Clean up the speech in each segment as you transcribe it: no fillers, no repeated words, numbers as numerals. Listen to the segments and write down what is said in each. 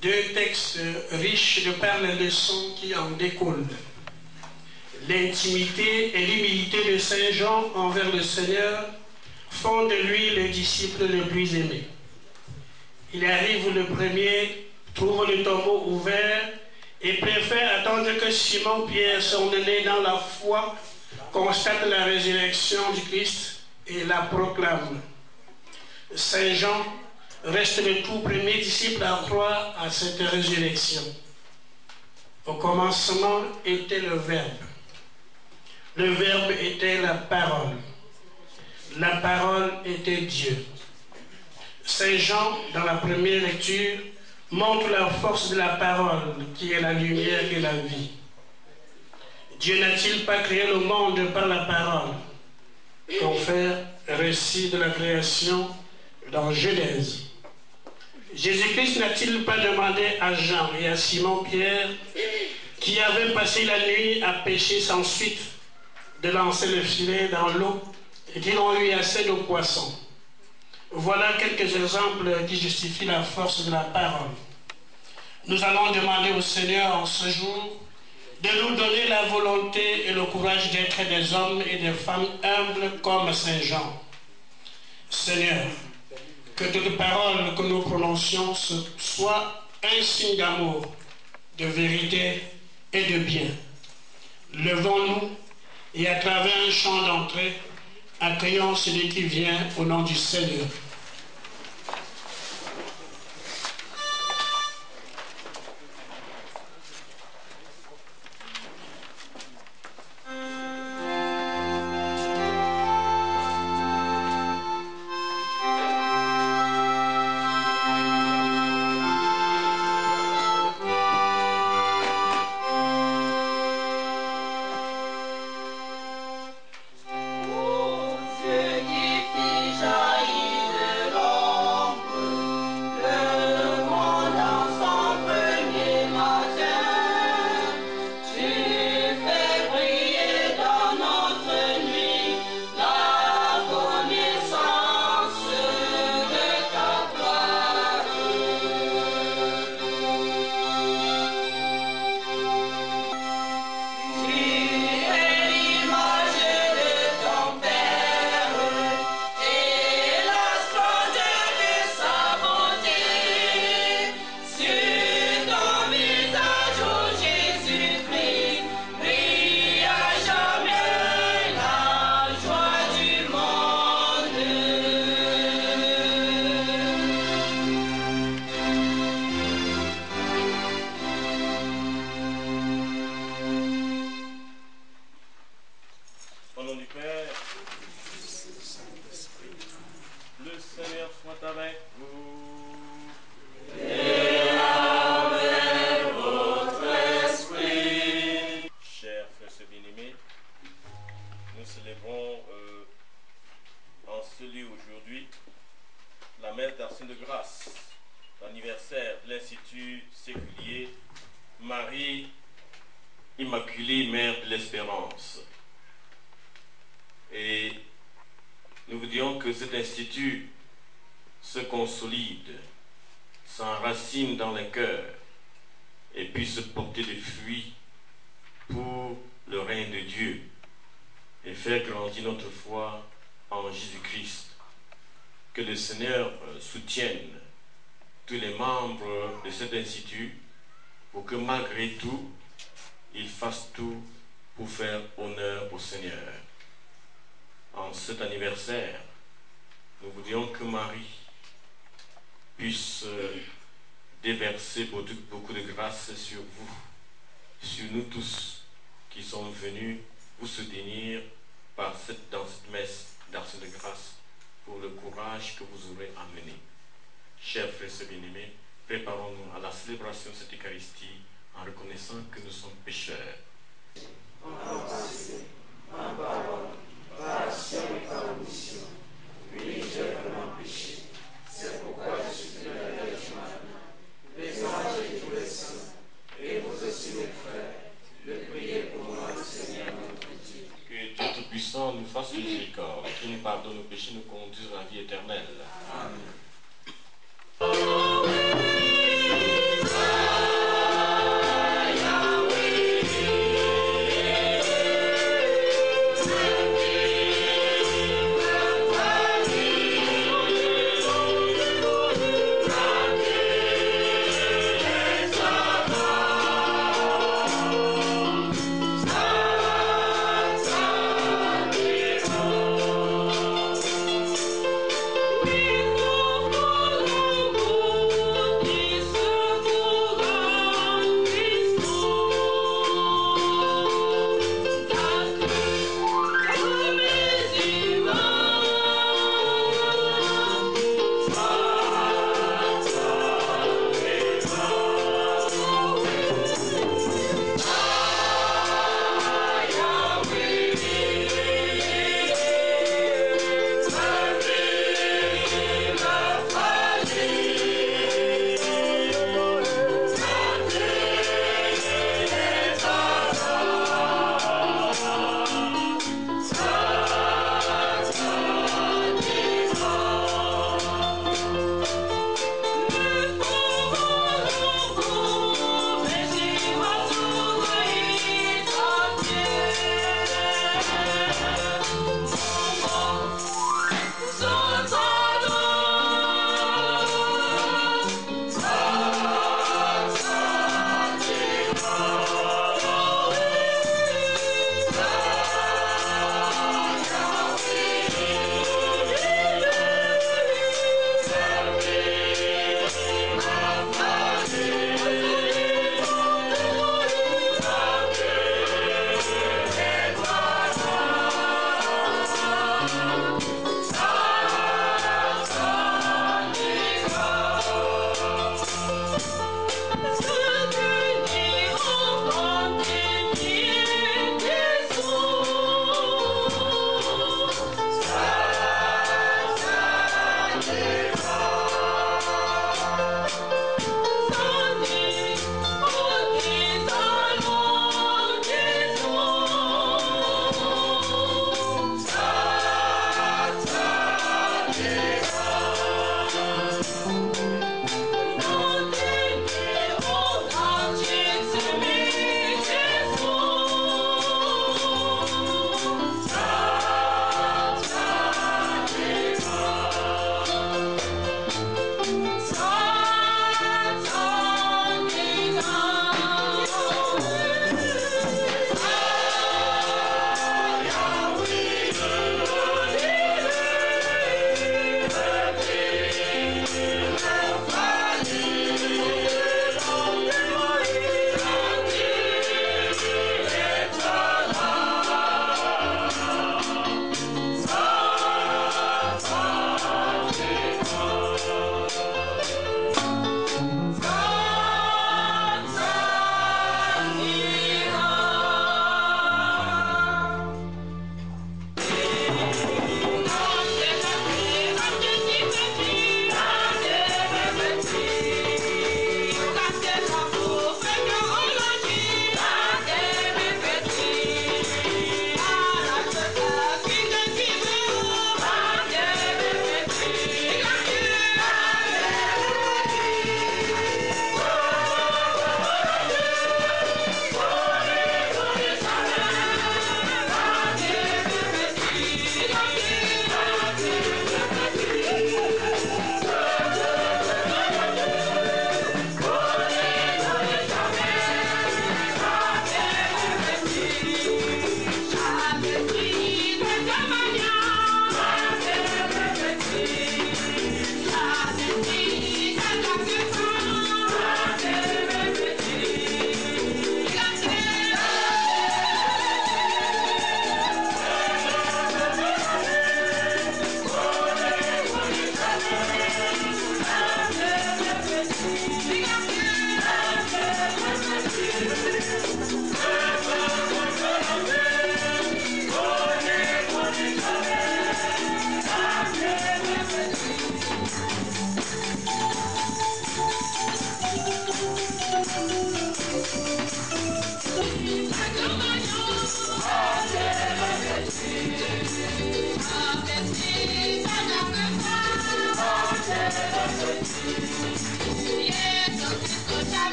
Deux textes riches de par les leçons qui en découlent. L'intimité et l'humilité de Saint Jean envers le Seigneur font de lui le disciple le plus aimé. Il arrive le premier, trouve le tombeau ouvert et préfère attendre que Simon-Pierre, son aîné dans la foi, constate la résurrection du Christ et la proclame. Saint Jean reste le tout premier disciple à croire à cette résurrection. Au commencement était le Verbe. Le Verbe était la parole. La parole était Dieu. Saint Jean, dans la première lecture, montre la force de la parole, qui est la lumière et la vie. Dieu n'a-t-il pas créé le monde par la parole? Confère récit de la création dans Genèse. Jésus-Christ n'a-t-il pas demandé à Jean et à Simon-Pierre, qui avaient passé la nuit à pêcher sans suite, de lancer le filet dans l'eau et qu'ils ont eu assez de poissons? Voilà quelques exemples qui justifient la force de la parole. Nous allons demander au Seigneur en ce jour de nous donner la volonté et le courage d'être des hommes et des femmes humbles comme Saint Jean. Seigneur, que toute parole que nous prononcions soit un signe d'amour, de vérité et de bien. Levons-nous et à travers un chant d'entrée, accueillons celui qui vient au nom du Seigneur. aujourd'hui la messe d'Action de Grâce, l'anniversaire de l'Institut séculier Marie Immaculée, Mère de l'Espérance. Et nous vous disons que cet institut se consolide, s'enracine dans les cœurs et puisse porter des fruits pour le règne de Dieu et faire grandir notre foi en Jésus-Christ. Que le Seigneur soutienne tous les membres de cet institut pour que malgré tout, ils fassent tout pour faire honneur au Seigneur. En cet anniversaire, nous vous disons que Marie puisse déverser beaucoup de grâce sur vous, sur nous tous qui sommes venus vous soutenir dans cette messe d'Action de Grâce pour le courage que vous aurez amené. Chers frères et bien-aimés, préparons-nous à la célébration de cette Eucharistie en reconnaissant que nous sommes pécheurs. En pensée, en parole, par action et par omission, oui, j'ai vraiment péché. C'est pourquoi je suis la Vierge Marie, les anges et tous les saints, et vous aussi mes frères, de prier pour moi, le Seigneur notre Dieu. Que Dieu Tout-Puissant nous fasse miséricorde, qu'il nous pardonne nos péchés, nous conduise à la vie éternelle. Amen.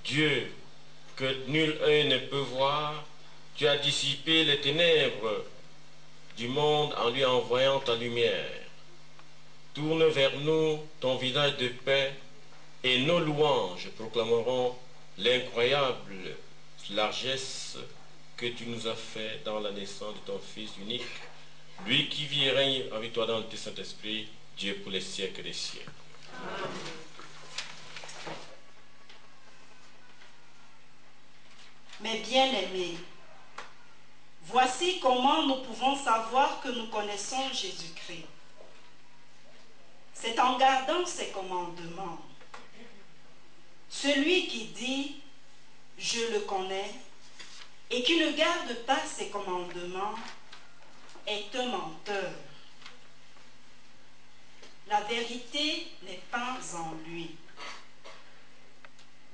Dieu, que nul œil ne peut voir, tu as dissipé les ténèbres du monde en lui envoyant ta lumière. Tourne vers nous ton visage de paix et nos louanges proclameront l'incroyable largesse que tu nous as fait dans la naissance de ton Fils unique, lui qui vit et règne avec toi dans le Saint-Esprit, Dieu pour les siècles des siècles. Amen. Mes bien-aimés, voici comment nous pouvons savoir que nous connaissons Jésus-Christ. C'est en gardant ses commandements. Celui qui dit « je le connais » et qui ne garde pas ses commandements est un menteur. La vérité n'est pas en lui.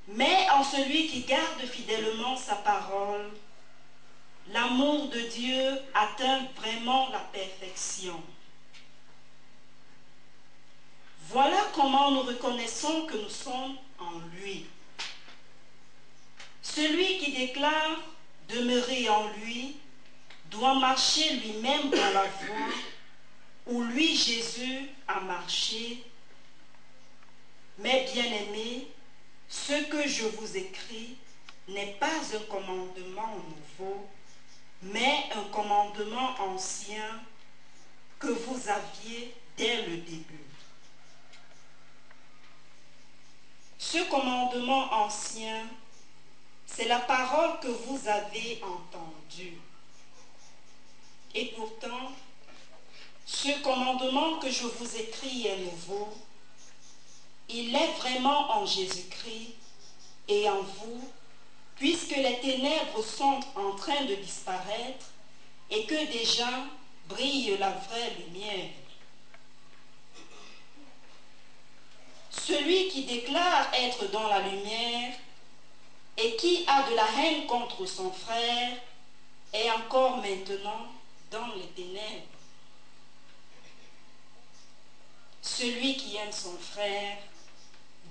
Mais en celui qui garde fidèlement sa parole, l'amour de Dieu atteint vraiment la perfection. Voilà comment nous reconnaissons que nous sommes en lui. Celui qui déclare demeurer en lui doit marcher lui-même dans la voie où lui, Jésus, a marché. Mais bien-aimés, ce que je vous écris n'est pas un commandement nouveau, mais un commandement ancien que vous aviez dès le début. Ce commandement ancien, c'est la parole que vous avez entendue. Et pourtant, ce commandement que je vous écris est nouveau. Il est vraiment en Jésus-Christ et en vous, puisque les ténèbres sont en train de disparaître et que déjà brille la vraie lumière. Celui qui déclare être dans la lumière et qui a de la haine contre son frère est encore maintenant dans les ténèbres. Celui qui aime son frère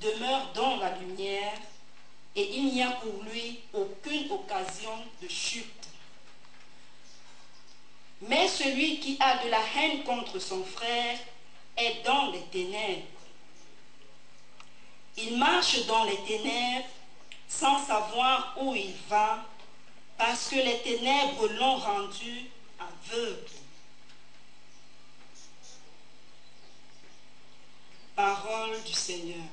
demeure dans la lumière et il n'y a pour lui aucune occasion de chute. Mais celui qui a de la haine contre son frère est dans les ténèbres. Il marche dans les ténèbres sans savoir où il va, parce que les ténèbres l'ont rendu aveugle. Parole du Seigneur.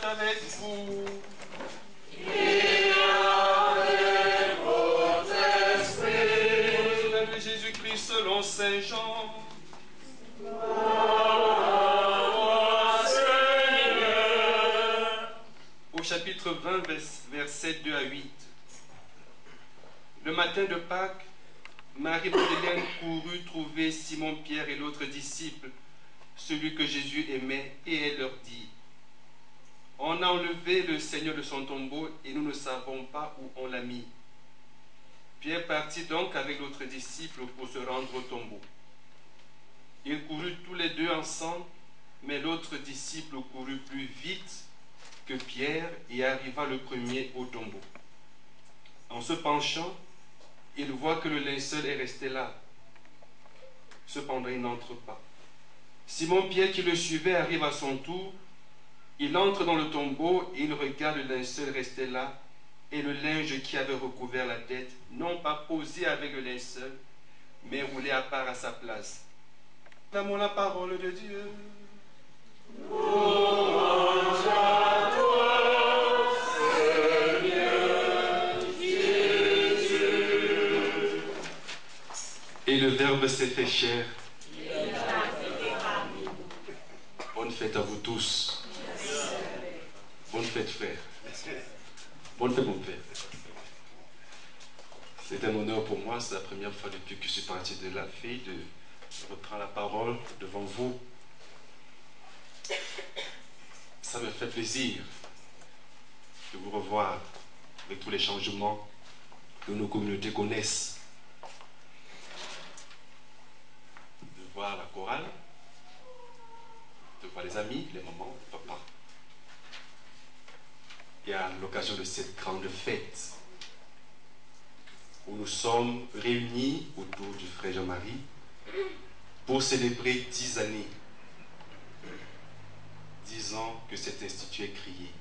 soit avec vous. Et avec votre esprit. Évangile de Jésus-Christ selon Saint Jean. Au chapitre 20, versets 2 à 8. Le matin de Pâques, Marie-Madeleine courut trouver Simon-Pierre et l'autre disciple, celui que Jésus aimait, et elle leur dit: On a enlevé le Seigneur de son tombeau et nous ne savons pas où on l'a mis. Pierre partit donc avec l'autre disciple pour se rendre au tombeau. Ils coururent tous les deux ensemble, mais l'autre disciple courut plus vite que Pierre et arriva le premier au tombeau. En se penchant, il voit que le linceul est resté là. Cependant, il n'entre pas. Simon-Pierre, qui le suivait, arrive à son tour. Il entre dans le tombeau et il regarde le linceul resté là et le linge qui avait recouvert la tête, non pas posé avec le linceul, mais roulé à part à sa place. Clamons la parole de Dieu. Louange à toi, Seigneur Jésus. Et le Verbe s'est fait chair. Bonne fête à vous tous. Bonne fête, frère. Bonne fête, mon père. C'est un honneur pour moi. C'est la première fois depuis que je suis parti de la fille de reprendre la parole devant vous. Ça me fait plaisir de vous revoir avec tous les changements que nos communautés connaissent. De voir la chorale, de voir les amis, les mamans, les papas. Et à l'occasion de cette grande fête où nous sommes réunis autour du frère Jean-Marie pour célébrer 10 années. 10 ans que cet institut est créé.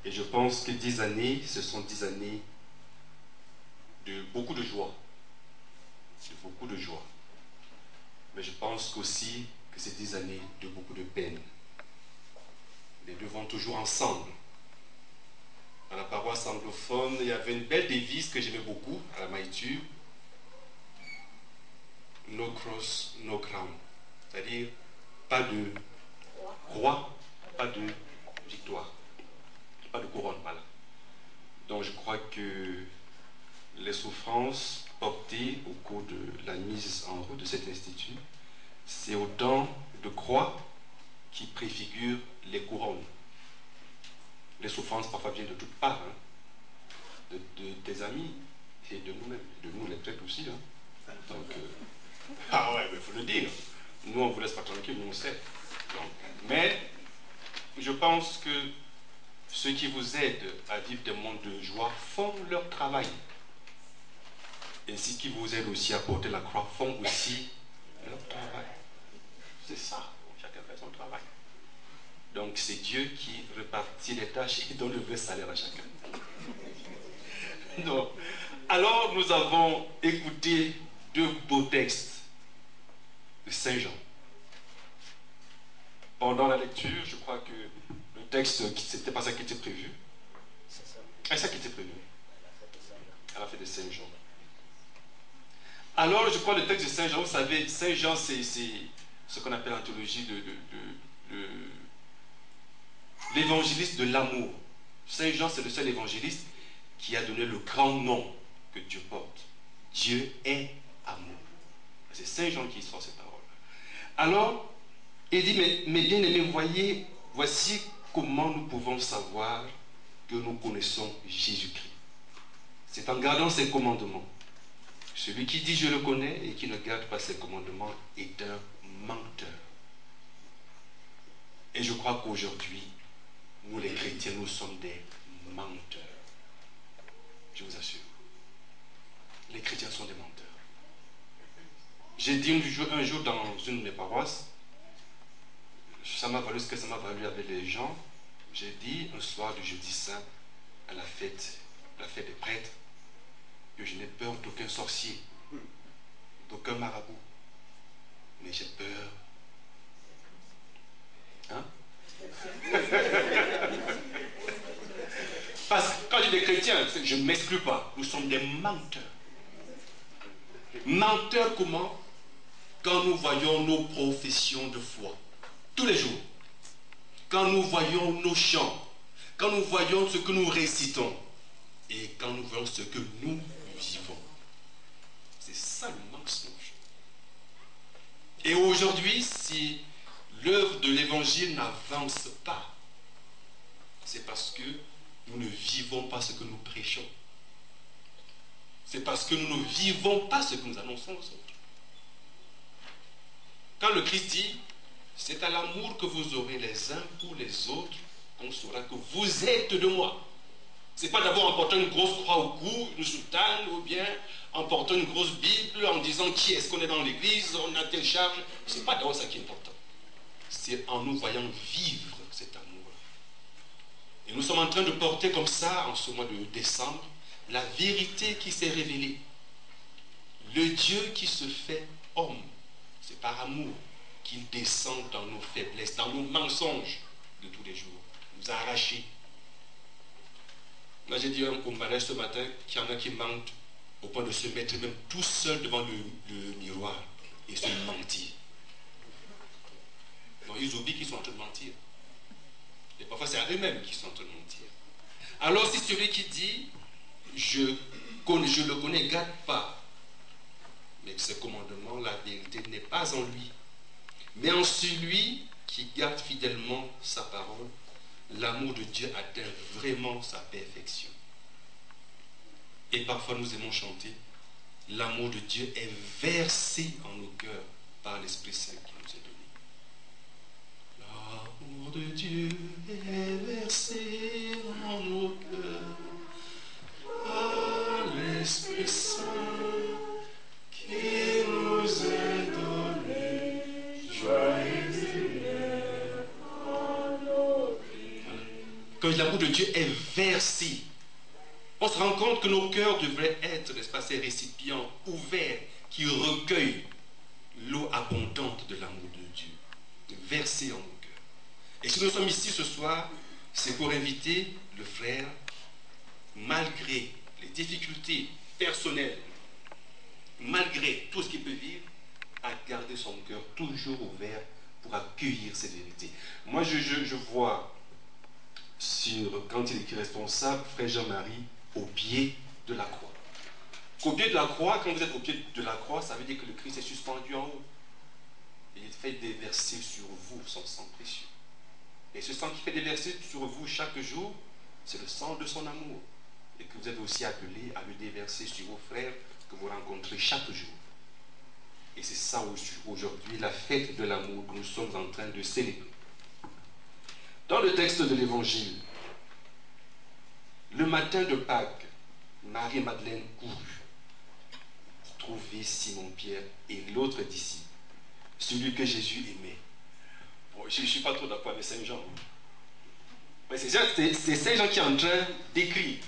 Et je pense que 10 années, ce sont 10 années de beaucoup de joie. De beaucoup de joie. Mais je pense aussi que c'est 10 années de beaucoup de peine. Les deux vont toujours ensemble. Dans la paroisse anglophone, il y avait une belle devise que j'aimais beaucoup à la Maïtu. No cross, no crown. C'est-à-dire, pas de croix, pas de victoire. Pas de couronne, voilà. Donc je crois que les souffrances portées au cours de la mise en route de cet institut, c'est autant de croix qui préfigurent les couronnes. Les souffrances parfois viennent de toutes parts, hein, de tes amis et de nous-mêmes, de nous les prêtres aussi. Hein. Donc, ah ouais, il faut le dire. Nous, on ne vous laisse pas tranquille, nous on sait. Donc, mais je pense que ceux qui vous aident à vivre des moments de joie font leur travail. Et ceux qui vous aident aussi à porter la croix font aussi leur travail. C'est ça, chacun fait son travail. Donc c'est Dieu qui répartit les tâches et donne le vrai salaire à chacun. Donc, alors nous avons écouté 2 beaux textes de Saint Jean. Pendant la lecture, je crois que le texte, c'était pas ça qui était prévu. C'est ça qui était prévu. À la fête de Saint Jean. Alors, je crois le texte de Saint Jean, vous savez, Saint Jean, c'est ce qu'on appelle l'anthologie de l'évangéliste de l'amour. Saint Jean, c'est le seul évangéliste qui a donné le grand nom que Dieu porte. Dieu est amour. C'est Saint Jean qui sort ces paroles. Alors, il dit, mais bien-aimés, voici comment nous pouvons savoir que nous connaissons Jésus-Christ. C'est en gardant ses commandements. Celui qui dit je le connais et qui ne garde pas ses commandements est un menteur. Et je crois qu'aujourd'hui, nous les chrétiens, nous sommes des menteurs. Je vous assure. Les chrétiens sont des menteurs. J'ai dit un jour dans une de mes paroisses, ça m'a valu ce que ça m'a valu avec les gens. J'ai dit un soir du jeudi saint à la fête des prêtres, que je n'ai peur d'aucun sorcier, d'aucun marabout, mais j'ai peur. Hein? je ne m'exclus pas, nous sommes des menteurs. Menteurs comment? Quand nous voyons nos professions de foi, tous les jours, quand nous voyons nos chants, quand nous voyons ce que nous récitons, et quand nous voyons ce que nous vivons. C'est ça le mensonge. Et aujourd'hui, si l'œuvre de l'évangile n'avance pas, c'est parce que nous ne vivons pas ce que nous prêchons. C'est parce que nous ne vivons pas ce que nous annonçons aux autres. Quand le Christ dit, c'est à l'amour que vous aurez les uns pour les autres, qu'on saura que vous êtes de moi. Ce n'est pas d'abord en portant une grosse croix au cou, une soutane, ou bien en portant une grosse Bible, en disant qui est-ce qu'on est dans l'église, on a telle charge. Ce n'est pas d'abord ça qui est important. C'est en nous voyant vivre cet amour. Et nous sommes en train de porter comme ça, en ce mois de décembre, la vérité qui s'est révélée. Le Dieu qui se fait homme. C'est par amour qu'il descend dans nos faiblesses, dans nos mensonges de tous les jours. Il nous a arrachés. Là, j'ai dit à un comparé ce matin qu'il y en a qui mentent au point de se mettre même tout seul devant le miroir et se mentir. Donc, ils oublient qu'ils sont en train de mentir. Et parfois, c'est à eux-mêmes qu'ils sont en train de mentir. Alors, si celui qui dit je le connais, garde pas, mais que ce commandement, la vérité n'est pas en lui, mais en celui qui garde fidèlement sa parole, l'amour de Dieu atteint vraiment sa perfection. Et parfois nous aimons chanter, l'amour de Dieu est versé en nos cœurs par l'Esprit Saint qui nous est donné. L'amour de Dieu est versé en nos cœurs par l'Esprit Saint qui nous est donné. Joyeux en nos vies. Quand l'amour de Dieu est versé, on se rend compte que nos cœurs devraient être, n'est-ce pas, ces récipients ouverts qui recueillent l'eau abondante de l'amour de Dieu, versée en nos cœurs. Et si nous sommes ici ce soir, c'est pour inviter le frère, malgré les difficultés personnelles, malgré tout ce qu'il peut vivre, à garder son cœur toujours ouvert pour accueillir cette vérité. Moi, je vois, quand il est responsable, frère Jean-Marie, au pied de la croix. Au pied de la croix, quand vous êtes au pied de la croix, ça veut dire que le Christ est suspendu en haut. Et il fait déverser sur vous son sang précieux. Et ce sang qui fait déverser sur vous chaque jour, c'est le sang de son amour. Et que vous êtes aussi appelés à le déverser sur vos frères que vous rencontrez chaque jour. Et c'est ça aujourd'hui, la fête de l'amour que nous sommes en train de célébrer. Dans le texte de l'Évangile, le matin de Pâques, Marie et Madeleine courut trouver Simon-Pierre et l'autre disciple, celui que Jésus aimait. Bon, je ne suis pas trop d'accord avec Saint Jean. Mais c'est Saint Jean qui est en train d'écrire.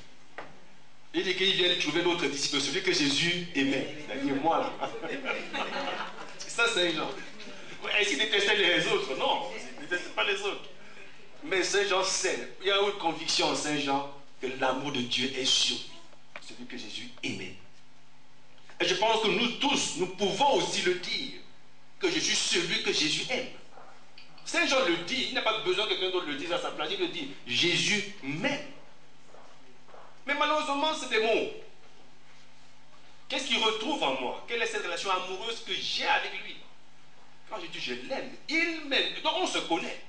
Il dit qu'il vient de trouver l'autre disciple, celui que Jésus aimait. C'est-à-dire moi là. C'est ça Saint Jean. Est-ce qu'il détestait les autres? Non, il ne détestait pas les autres. Mais Saint Jean sait, il y a une conviction en Saint Jean que l'amour de Dieu est sur lui, celui que Jésus aimait. Et je pense que nous tous, nous pouvons aussi le dire, que je suis celui que Jésus aime. Saint Jean le dit, il n'a pas besoin que quelqu'un d'autre le dise à sa place, il le dit, Jésus m'aime. Mais malheureusement, c'est des mots. Qu'est-ce qu'il retrouve en moi? Quelle est cette relation amoureuse que j'ai avec lui? Quand je dis je l'aime, il m'aime. Donc on se connaît.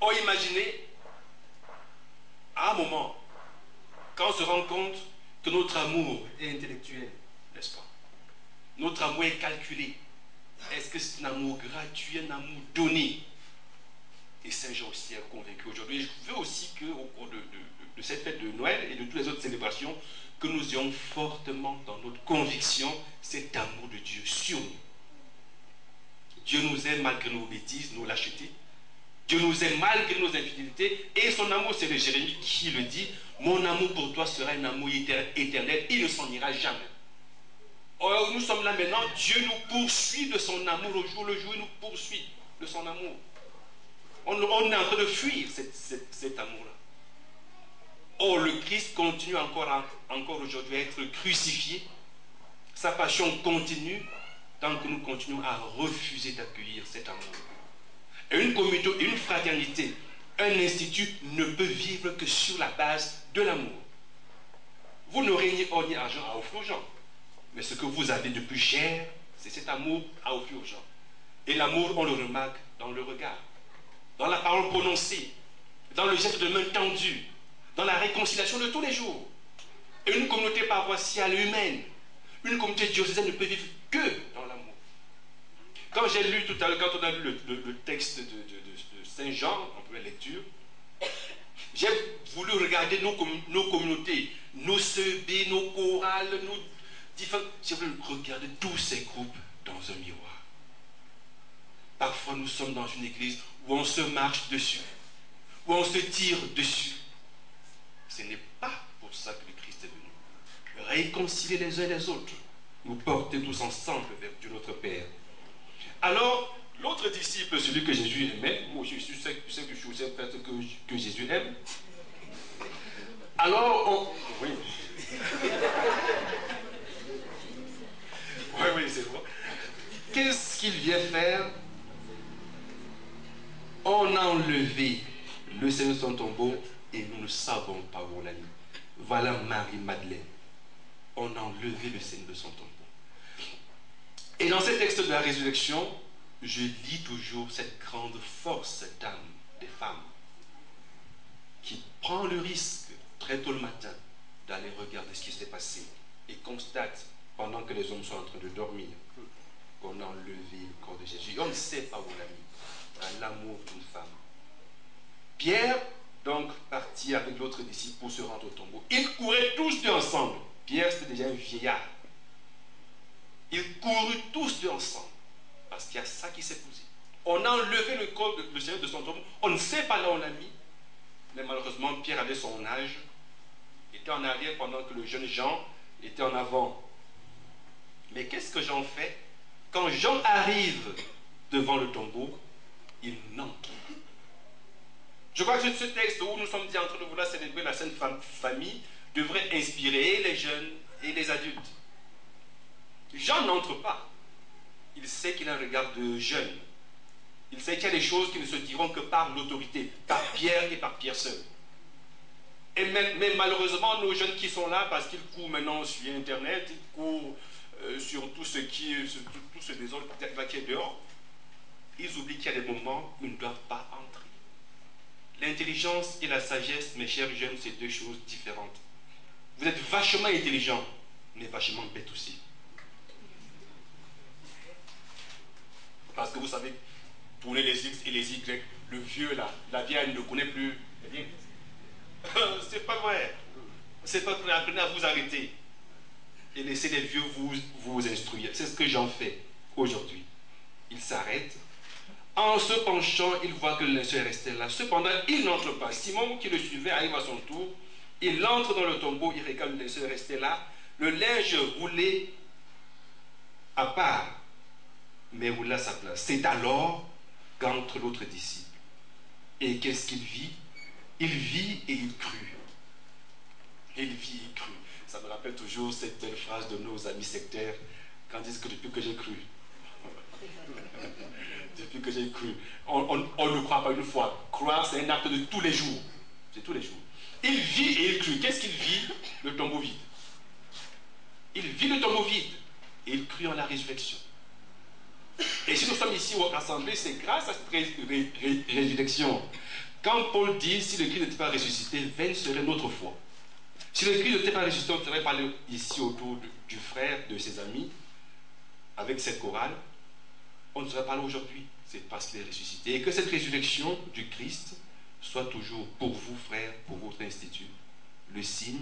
Or, imaginez, à un moment, quand on se rend compte que notre amour est intellectuel, n'est-ce pas? Notre amour est calculé. Est-ce que c'est un amour gratuit, un amour donné? Et Saint Jean aussi est convaincu aujourd'hui. Je veux aussi qu'au cours de cette fête de Noël et de toutes les autres célébrations, que nous ayons fortement dans notre conviction cet amour de Dieu sur nous. Dieu nous aime malgré nos bêtises, nos lâchetés. Dieu nous aime malgré nos infidélités. Et son amour, c'est le Jérémie qui le dit, mon amour pour toi sera un amour éternel, il ne s'en ira jamais. Or, nous sommes là maintenant, Dieu nous poursuit de son amour au jour le jour, il nous poursuit de son amour. On est en train de fuir cet amour-là. Or, le Christ continue encore aujourd'hui à être crucifié. Sa passion continue tant que nous continuons à refuser d'accueillir cet amour. Et une communauté, une fraternité, un institut ne peut vivre que sur la base de l'amour. Vous n'aurez ni or ni argent à offrir aux gens. Mais ce que vous avez de plus cher, c'est cet amour à offrir aux gens. Et l'amour, on le remarque dans le regard, dans la parole prononcée, dans le geste de main tendue, dans la réconciliation de tous les jours. Et une communauté paroissiale humaine, une communauté diocésaine ne peut vivre que dans l'amour. Quand j'ai lu tout à l'heure, quand on a lu le texte de Saint Jean, en première lecture, j'ai voulu regarder nos communautés, nos CEB, nos chorales, nos différents... J'ai voulu regarder tous ces groupes dans un miroir. Parfois, nous sommes dans une église où on se marche dessus, où on se tire dessus. Ce n'est pas pour ça que le Christ est venu. Réconcilier les uns les autres, nous porter tous ensemble vers Dieu notre Père. Alors, l'autre disciple, celui que Jésus aimait, moi je sais que je suis aussi un prêtre que Jésus aime. Alors, on... Oui. Oui, c'est vrai. Qu'est-ce qu'il vient faire? On a enlevé le Seigneur de son tombeau et nous ne savons pas où on l'a mis. Voilà Marie-Madeleine. On a enlevé le Seigneur de son tombeau. Et dans ces textes de la résurrection, je lis toujours cette grande force d'âme des femmes qui prend le risque très tôt le matin d'aller regarder ce qui s'est passé et constate pendant que les hommes sont en train de dormir qu'on a enlevé le corps de Jésus. On ne sait pas où on l'a mis. À l'amour d'une femme. Pierre, donc, partit avec l'autre disciple pour se rendre au tombeau. Ils couraient tous deux ensemble. Pierre, c'était déjà un vieillard. Ils coururent tous deux ensemble. Parce qu'il y a ça qui s'est posé. On a enlevé le corps de Seigneur de son tombeau. On ne sait pas là où on l'a mis. Mais malheureusement, Pierre avait son âge. Il était en arrière pendant que le jeune Jean était en avant. Mais qu'est-ce que Jean fait? Quand Jean arrive devant le tombeau, il n'entre pas. Je crois que ce texte où nous sommes en train de vouloir célébrer la Sainte Famille devrait inspirer les jeunes et les adultes. Jean n'entre pas. Il sait qu'il a un regard de jeune. Il sait qu'il y a des choses qui ne se diront que par l'autorité, par Pierre et par Pierre seul. Mais malheureusement, nos jeunes qui sont là, parce qu'ils courent maintenant sur Internet, ils courent sur tout ce désordre qui est dehors, ils oublient qu'il y a des moments où ils ne doivent pas entrer. L'intelligence et la sagesse, mes chers jeunes, c'est deux choses différentes. Vous êtes vachement intelligents, mais vachement bêtes aussi. Parce que vous savez, tourner les X et les Y, le vieux là, la vieille ne connaît plus. C'est pas vrai. C'est pas vrai. Apprenez à vous arrêter et laissez les vieux vous instruire. C'est ce que j'en fais aujourd'hui. Il s'arrête. En se penchant, il voit que le linceul est resté là. Cependant, il n'entre pas. Simon, qui le suivait, arrive à son tour. Il entre dans le tombeau, il regarde le linceul est resté là. Le linge roulé à part, mais roulé à sa place. C'est alors qu'entre l'autre disciple. Et qu'est-ce qu'il vit? Il vit et il crut. Il vit et il crut. Ça me rappelle toujours cette belle phrase de nos amis sectaires quand ils disent que depuis que j'ai cru. Depuis que j'ai cru. On ne croit pas une fois. Croire, c'est un acte de tous les jours. C'est tous les jours. Il vit et il crut. Qu'est-ce qu'il vit? Le tombeau vide. Il vit le tombeau vide. Et il crut en la résurrection. Et si nous sommes ici rassemblés, c'est grâce à cette résurrection. Quand Paul dit, si le Christ n'était pas ressuscité, vaine serait notre foi. Si le Christ n'était pas ressuscité, on serait parlé ici autour du frère, de ses amis, avec cette chorale. On ne serait pas là aujourd'hui. C'est parce qu'il est ressuscité. Et que cette résurrection du Christ soit toujours pour vous, frères, pour votre institut, le signe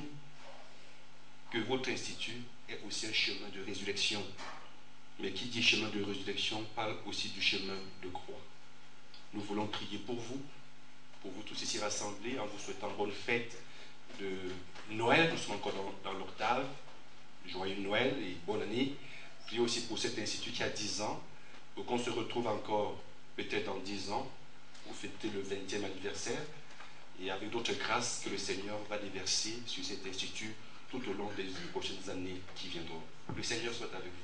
que votre institut est aussi un chemin de résurrection. Mais qui dit chemin de résurrection parle aussi du chemin de croix. Nous voulons prier pour vous tous ici rassemblés, en vous souhaitant bonne fête de Noël. Nous sommes encore dans l'octave. Joyeux Noël et bonne année. Priez aussi pour cet institut qui a 10 ans, pour qu'on se retrouve encore peut-être dans 10 ans pour fêter le 20e anniversaire. et avec d'autres grâces que le Seigneur va déverser sur cet institut tout au long des prochaines années qui viendront. Le Seigneur soit avec vous.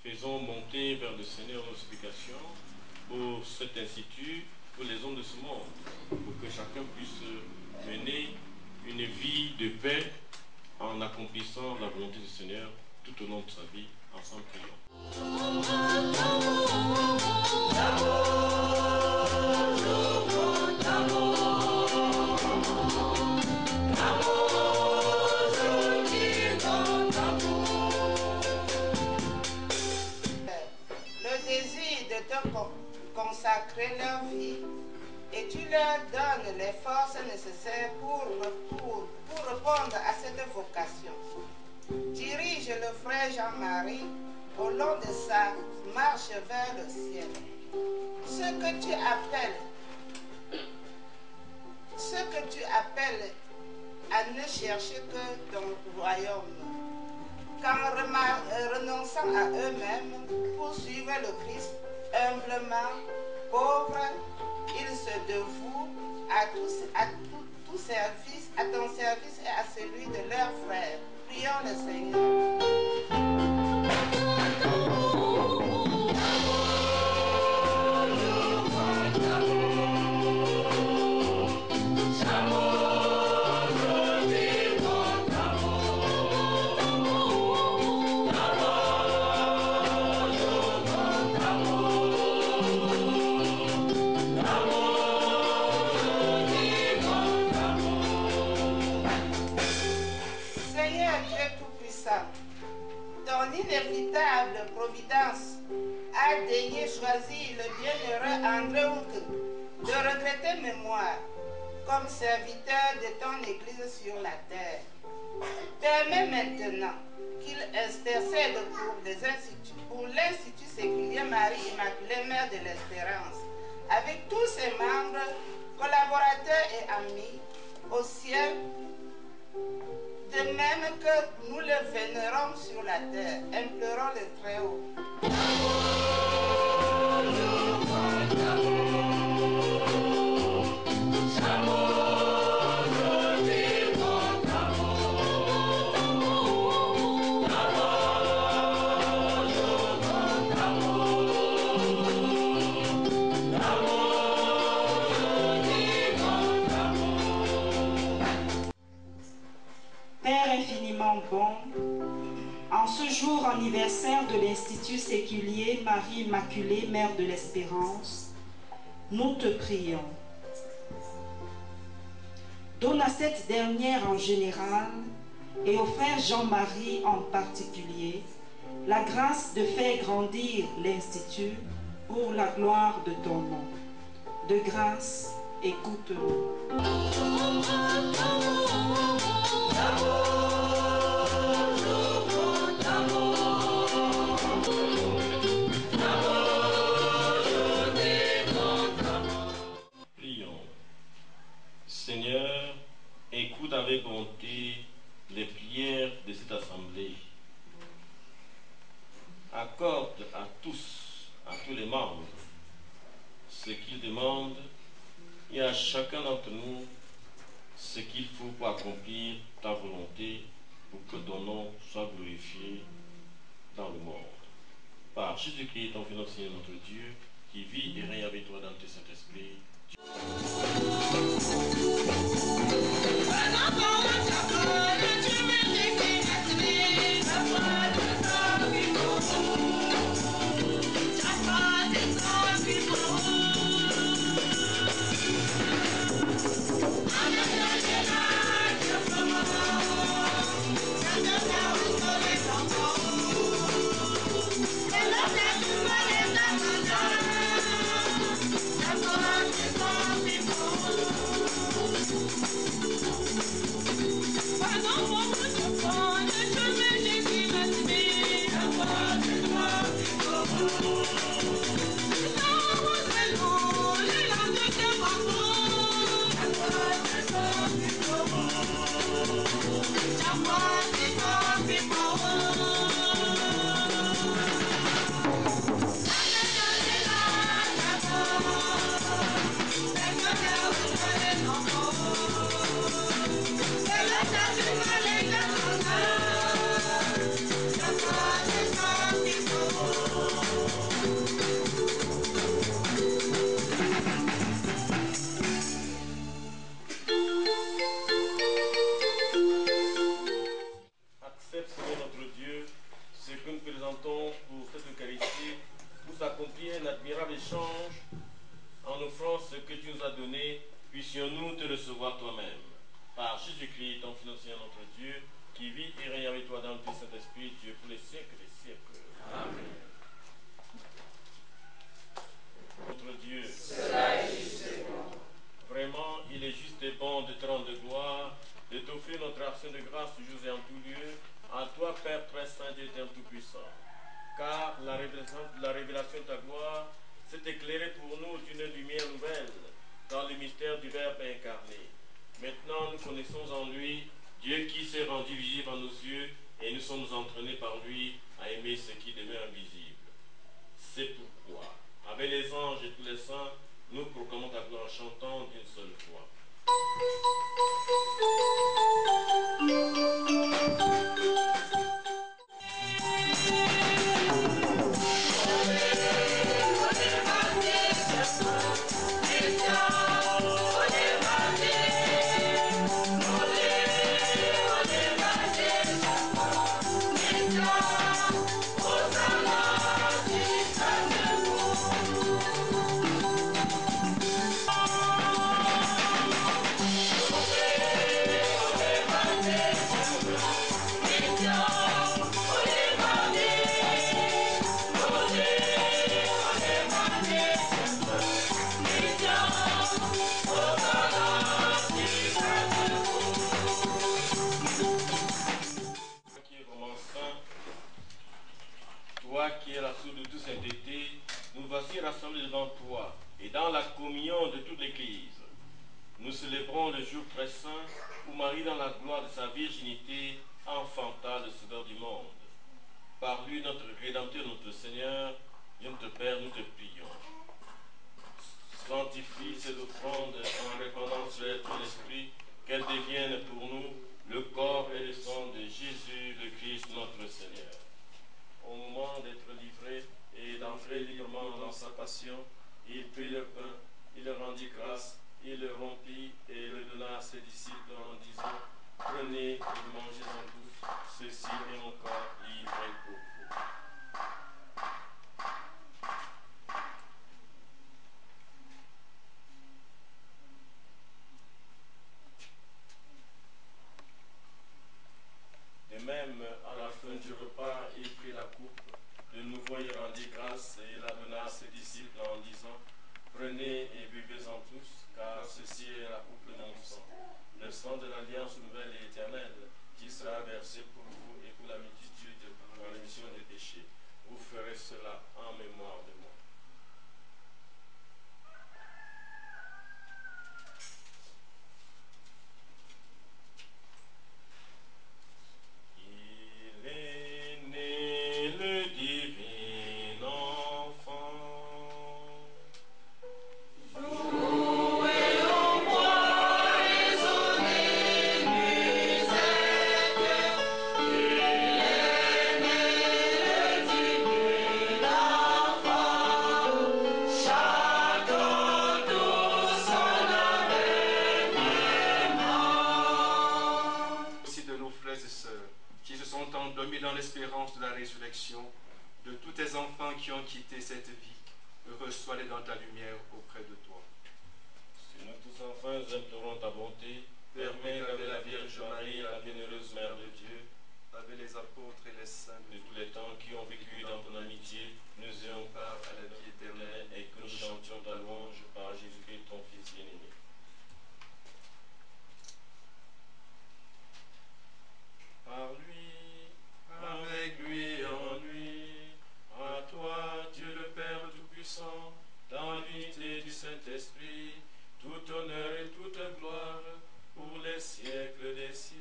Faisons monter vers le Seigneur nos supplications pour cet institut, pour les hommes de ce monde, pour que chacun puisse mener une vie de paix en accomplissant la volonté du Seigneur tout au long de sa vie. Ensemble, prions. Le désir de te consacrer leur vie et tu leur donnes les forces nécessaires pour répondre à cette vocation. Dirige le frère Jean-Marie au long de sa marche vers le ciel. Ce que tu appelles à ne chercher que ton royaume, qu'en renonçant à eux-mêmes pour suivre le Christ, humblement, pauvres, ils se dévouent à ton service et à celui de leurs frères. Prions le Seigneur. Ton inévitable providence a daigné choisir le bienheureux André Unke de regretter mémoire comme serviteur de ton Église sur la terre. Permets maintenant qu'il intercède pour l'Institut séculier Marie Immaculée, Mère de l'Espérance, avec tous ses membres, collaborateurs et amis au ciel, de même que nous le vénérons sur la terre, implorons le Très-Haut. Père infiniment bon, en ce jour anniversaire de l'Institut séculier Marie Immaculée, Mère de l'Espérance, nous te prions. Donne à cette dernière en général et au frère Jean-Marie en particulier la grâce de faire grandir l'Institut pour la gloire de ton nom. De grâce, écoute-nous. Prions. Seigneur, écoute avec bonté les prières de cette assemblée. Accorde à tous les membres, ce qu'ils demandent et à chacun d'entre nous ce qu'il faut pour accomplir ta volonté, pour que ton nom soit glorifié dans le monde. Par Jésus-Christ, ton Fils, notre Seigneur, notre Dieu, qui vit et règne avec toi dans tes Saint-Esprit. Accepte, Seigneur notre Dieu, ce que nous présentons pour cette Eucharistie, pour s'accomplir un admirable échange. En offrant ce que tu nous as donné, puissions-nous te recevoir toi-même. Par Jésus-Christ, ton Fils, Seigneur notre Dieu, qui vit et règne avec toi dans le Saint-Esprit, Dieu, pour les siècles des siècles. Amen. Notre Dieu, Cela est juste et bon. Vraiment, il est juste et bon de te rendre gloire, de t'offrir notre action de grâce toujours et en tout lieu, à toi, Père très saint, Dieu éternel tout-puissant. Car la révélation de ta gloire s'est éclairée pour nous d'une lumière nouvelle dans le mystère du Verbe incarné. Maintenant, nous connaissons en lui Dieu qui s'est rendu visible à nos yeux et nous sommes entraînés par lui à aimer ce qui demeure invisible. C'est pourquoi, avec les anges et tous les saints, nous proclamons ta gloire en chantant d'une seule voix. Toi qui es la source de toute sainteté, nous voici rassemblés devant toi et dans la communion de toute l'Église. Nous célébrons le jour très saint où Marie, dans la gloire de sa virginité, enfanta le Sauveur du monde. Par lui, notre Rédempteur, notre Seigneur, Dieu notre Père, nous te prions. Sanctifie ces offrandes en répandant sur elles ton esprit, qu'elles deviennent pour nous le corps et le sang de Jésus, le Christ, notre Seigneur. Au moment d'être livré et d'entrer librement dans sa passion, il prit le pain, il rendit grâce, il le rompit et le donna à ses disciples en disant: prenez et mangez-en tous, ceci est mon corps livré pour vous. De même, à la fin du repas, il prit la coupe. De nouveau, il rendit grâce et la donna à ses disciples en disant: prenez et buvez-en tous, car ceci est la coupe de mon sang, le sang de l'alliance nouvelle et éternelle, qui sera versé pour vous et pour la multitude pour la rémission des péchés. Vous ferez cela en mémoire de moi. Il est né le divin enfant. Aussi de nos frères et sœurs qui se sont endormis dans l'espérance de la résurrection, de tous tes enfants qui ont quitté cette vie, reçois-les dans ta lumière auprès de toi. Si nous tous enfin implorons ta bonté, permets qu'avec la Vierge Marie, la bienheureuse Mère de Dieu, Avec les apôtres et les saints de tous les temps qui ont vécu dans ton amitié, nous ayons part à la vie éternelle et que nous chantions ta louange par Jésus-Christ, ton Fils bien-aimé. Par lui, avec lui et en lui, à toi, Dieu le Père Tout-Puissant, dans l'unité du Saint-Esprit, tout honneur et toute gloire pour les siècles des siècles.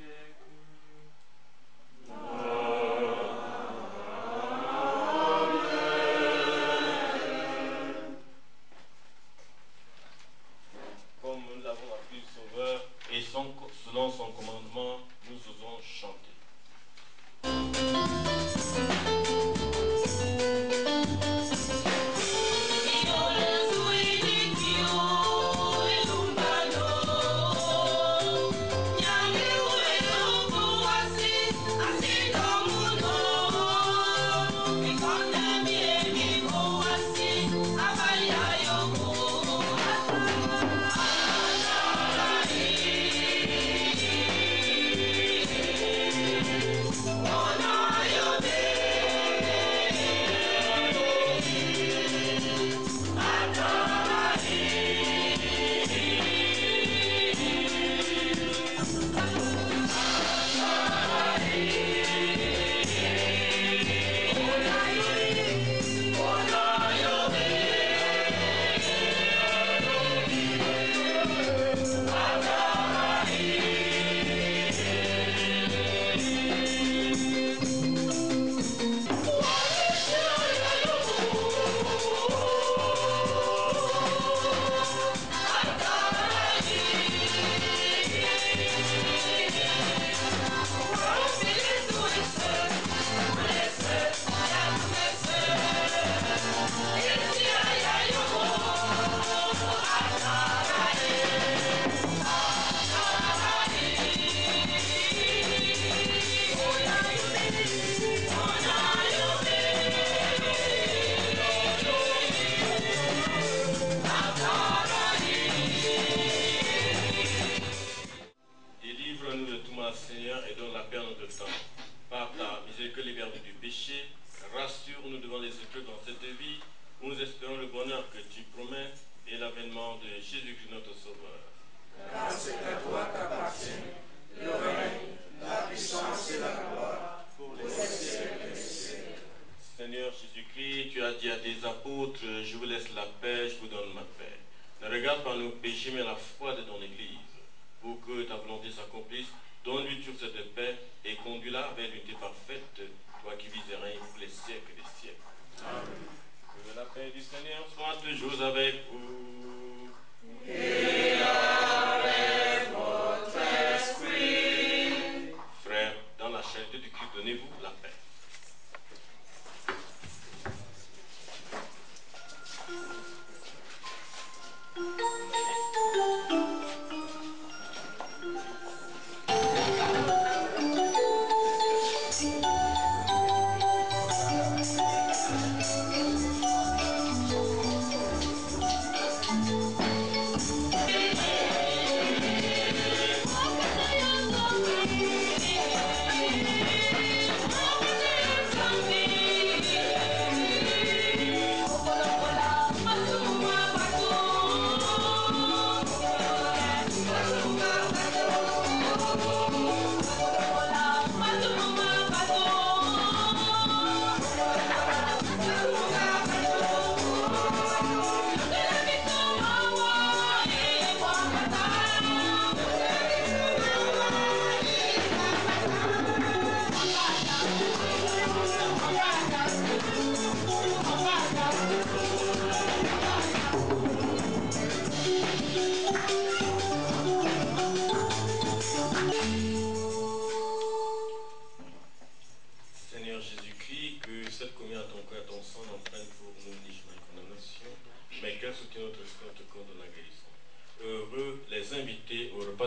Comme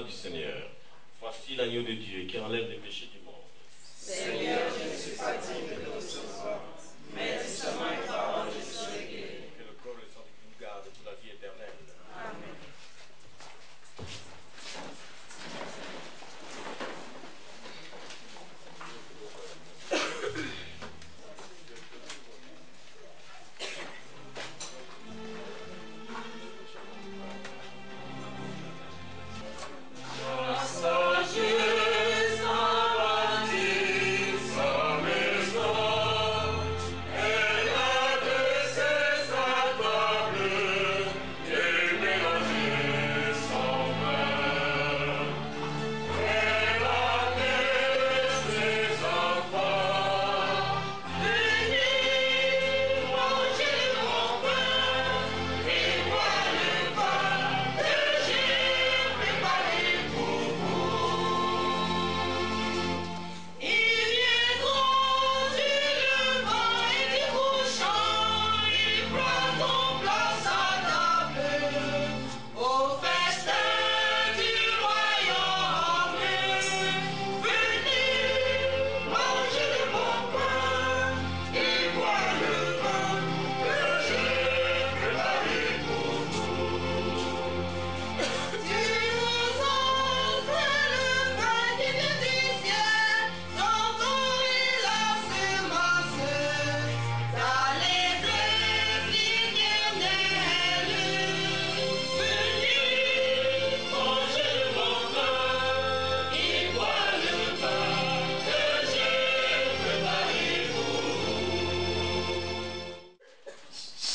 du Seigneur. Voici l'agneau de Dieu qui enlève les péchés du monde. Seigneur, je ne suis pas digne de te recevoir, mais dis seulement une parole, je serai guéri. Que le corps et le sang de Christ nous garde pour la vie éternelle. Amen.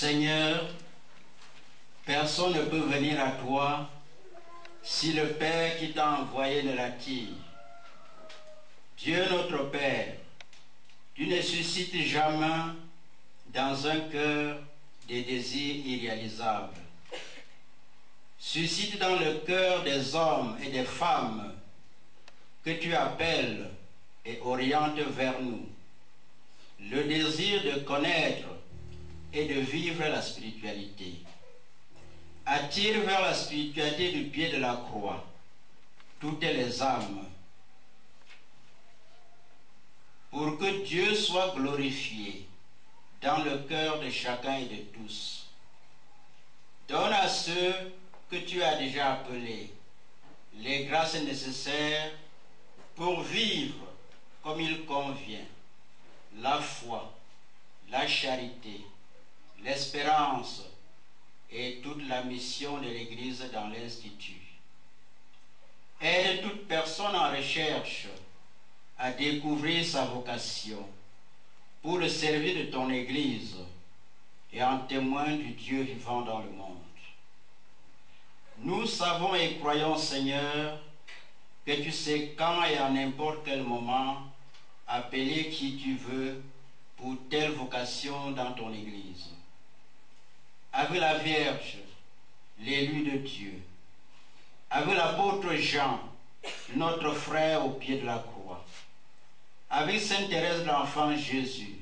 Seigneur, personne ne peut venir à toi si le Père qui t'a envoyé ne l'attire. Dieu notre Père, tu ne suscites jamais dans un cœur des désirs irréalisables. Suscite dans le cœur des hommes et des femmes que tu appelles et orientes vers nous le désir de connaître et de vivre la spiritualité. Attire vers la spiritualité du pied de la croix toutes les âmes pour que Dieu soit glorifié dans le cœur de chacun et de tous. Donne à ceux que tu as déjà appelés les grâces nécessaires pour vivre comme il convient la foi, la charité, l'espérance et toute la mission de l'Église dans l'Institut. Aide toute personne en recherche à découvrir sa vocation pour le service de ton Église et en témoin du Dieu vivant dans le monde. Nous savons et croyons, Seigneur, que tu sais quand et à n'importe quel moment appeler qui tu veux pour telle vocation dans ton Église. Avec la Vierge, l'élu de Dieu, avec l'apôtre Jean, notre frère au pied de la croix, avec Sainte Thérèse de l'Enfant Jésus,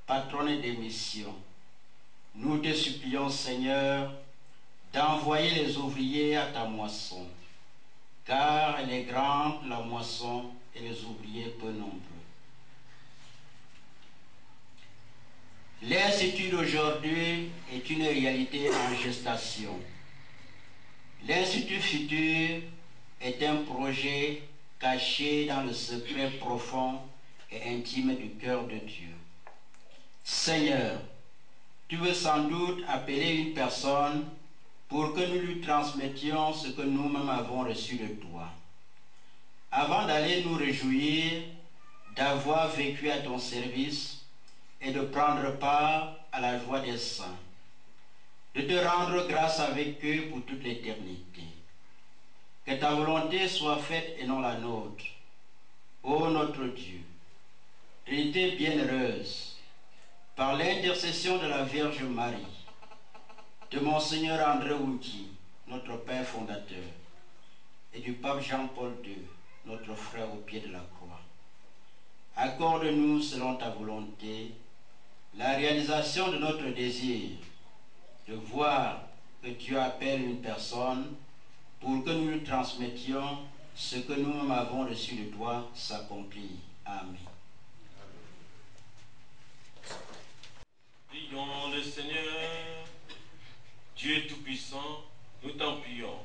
patronne des missions, nous te supplions, Seigneur, d'envoyer les ouvriers à ta moisson, car elle est grande la moisson et les ouvriers peu nombreux. L'Institut d'aujourd'hui est une réalité en gestation. L'Institut futur est un projet caché dans le secret profond et intime du cœur de Dieu. Seigneur, tu veux sans doute appeler une personne pour que nous lui transmettions ce que nous-mêmes avons reçu de toi. Avant d'aller nous réjouir d'avoir vécu à ton service et de prendre part à la joie des saints, de te rendre grâce avec eux pour toute l'éternité. Que ta volonté soit faite et non la nôtre. Ô notre Dieu, Trinité bienheureuse, par l'intercession de la Vierge Marie, de Monseigneur André Wunti, notre Père fondateur, et du Pape Jean-Paul II, notre frère au pied de la croix, accorde-nous selon ta volonté la réalisation de notre désir de voir que Dieu appelle une personne pour que nous lui transmettions ce que nous-mêmes avons reçu de toi s'accomplir. Amen. Prions le Seigneur. Dieu Tout-Puissant, nous t'en prions.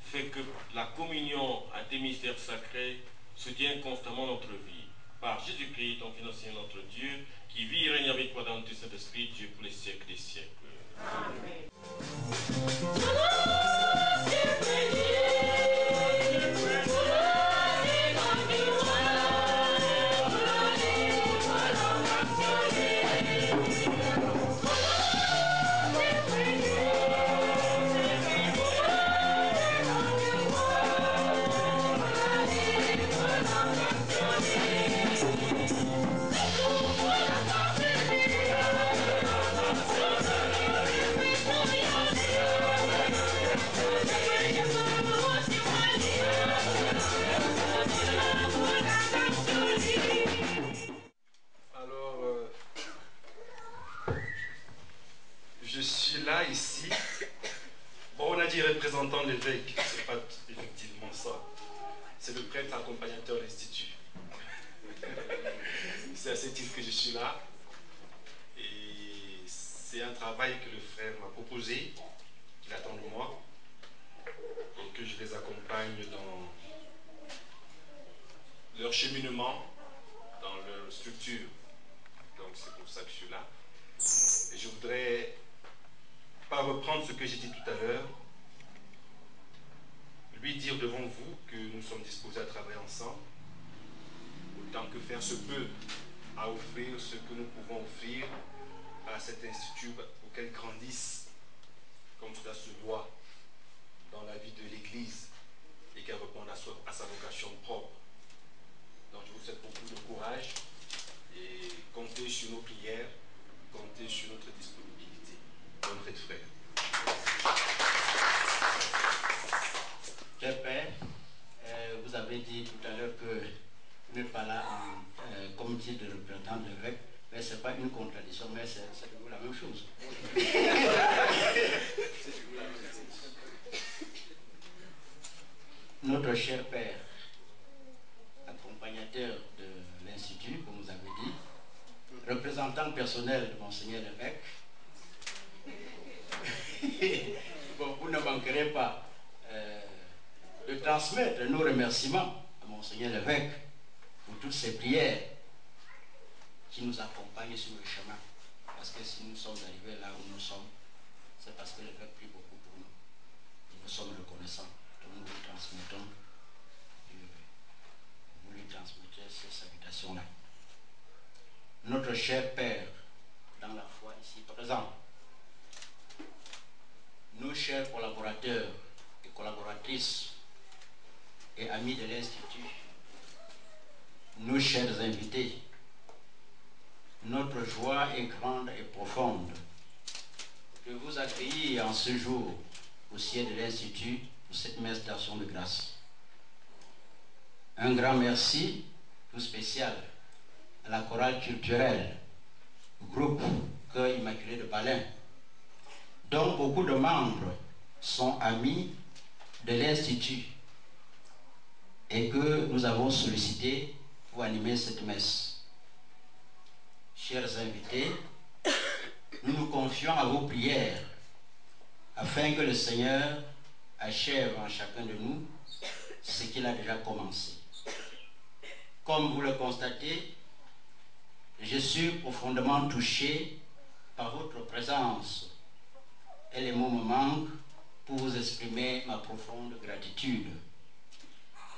Fais que la communion à tes mystères sacrés soutienne constamment notre vie. Par Jésus-Christ, ton Fils, Seigneur notre Dieu, qui vit et règne avec toi dans tout cet esprit, Dieu pour les siècles des siècles. Amen. Je suis là, ici. Bon, on a dit représentant de l'évêque, c'est pas effectivement ça. C'est le prêtre accompagnateur de l'Institut. C'est à ce titre que je suis là. Et c'est un travail que le frère m'a proposé, qu'il attend de moi, et que je les accompagne dans leur cheminement, dans leur structure. Donc c'est pour ça que je suis là. Et je voudrais pas reprendre ce que j'ai dit tout à l'heure, lui dire devant vous que nous sommes disposés à travailler ensemble, autant que faire se peut, à offrir ce que nous pouvons offrir à cet institut pour qu'elle grandisse comme cela se doit dans la vie de l'Église et qu'elle réponde à sa vocation propre. Donc je vous souhaite beaucoup de courage et comptez sur nos prières, comptez sur notre disponibilité. Bonne fête, frère. Cher Père, vous avez dit tout à l'heure que vous n'êtes pas là en comité de représentant de l'évêque, mais ce n'est pas une contradiction, mais c'est toujours la même chose. Notre cher Père, accompagnateur de l'Institut, comme vous avez dit, représentant personnel de Monseigneur l'évêque, bon, vous ne manquerez pas de transmettre nos remerciements à Monseigneur l'évêque pour toutes ces prières qui nous accompagnent sur le chemin. Parce que si nous sommes arrivés là où nous sommes, c'est parce que l'évêque prie beaucoup pour nous. Et nous sommes reconnaissants. Donc nous lui transmettons, vous lui transmettez ces salutations-là. Notre cher Père, dans la foi ici présent, nos chers collaborateurs et collaboratrices et amis de l'Institut, nos chers invités, notre joie est grande et profonde de vous accueillir en ce jour au ciel de l'Institut pour cette messe d'action de grâce. Un grand merci tout spécial à la chorale culturelle, groupe Cœur Immaculé de Balin, dont beaucoup de membres sont amis de l'Institut et que nous avons sollicité pour animer cette messe. Chers invités, nous nous confions à vos prières afin que le Seigneur achève en chacun de nous ce qu'il a déjà commencé. Comme vous le constatez, je suis profondément touché par votre présence et les mots me manquent pour vous exprimer ma profonde gratitude.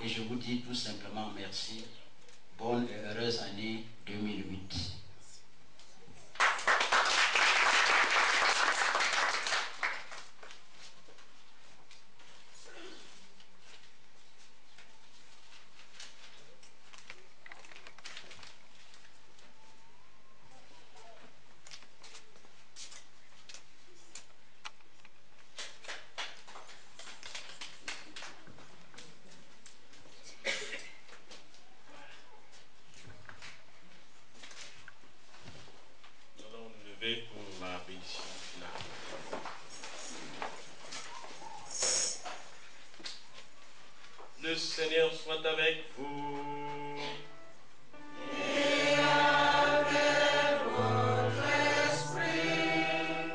Et je vous dis tout simplement merci. Bonne et heureuse année 2008. Seigneur soit avec vous. Et avec votre esprit.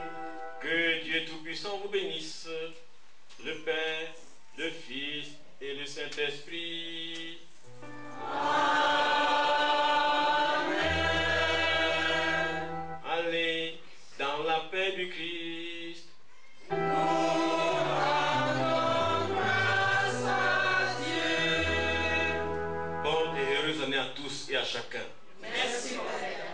Que Dieu Tout-Puissant vous bénisse, le Père, le Fils et le Saint-Esprit. Amen. Allez dans la paix du Christ. Nous rendons grâce à Dieu. Bonne et heureuse année à tous et à chacun. Merci, Père.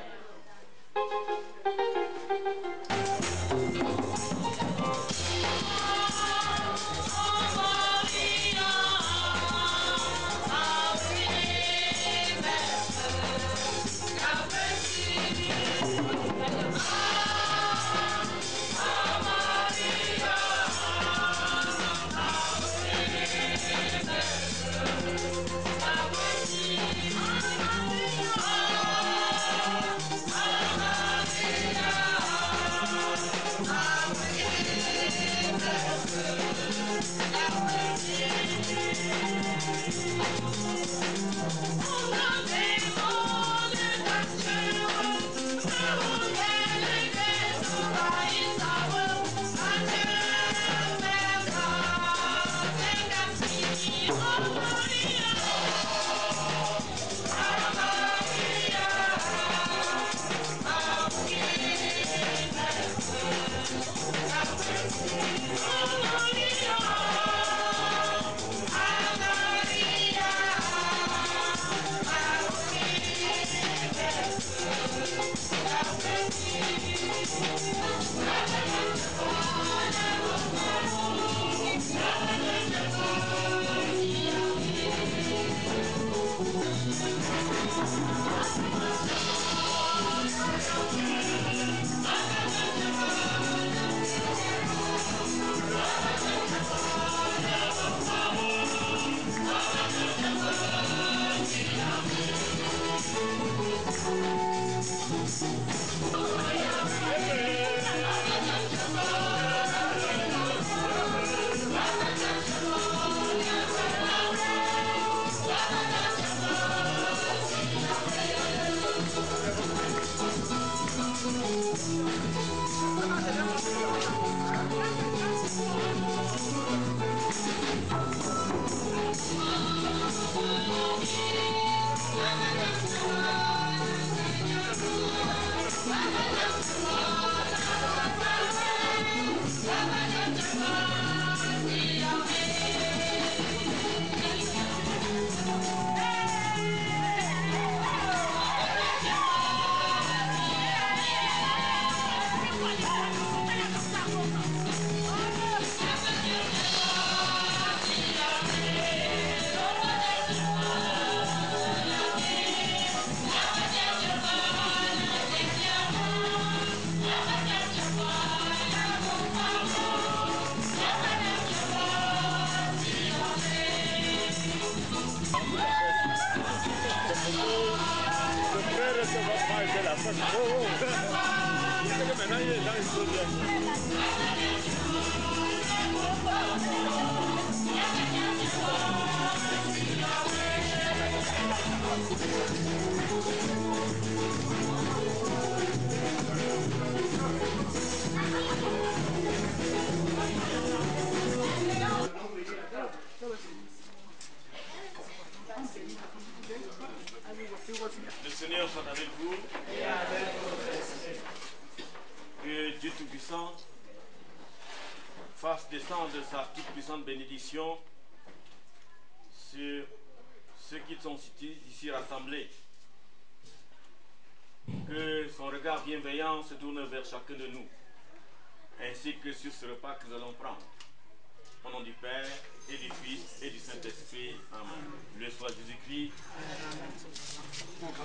Le Seigneur soit avec vous. Que Dieu Tout-Puissant fasse descendre sa toute-puissante bénédiction sur ceux qui sont ici rassemblés. Que son regard bienveillant se tourne vers chacun de nous, ainsi que sur ce repas que nous allons prendre. Au nom du Père, et du Fils, et du Saint-Esprit. Amen. Le soit Jésus-Christ. Amen.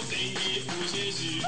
Seigneur pour Jésus.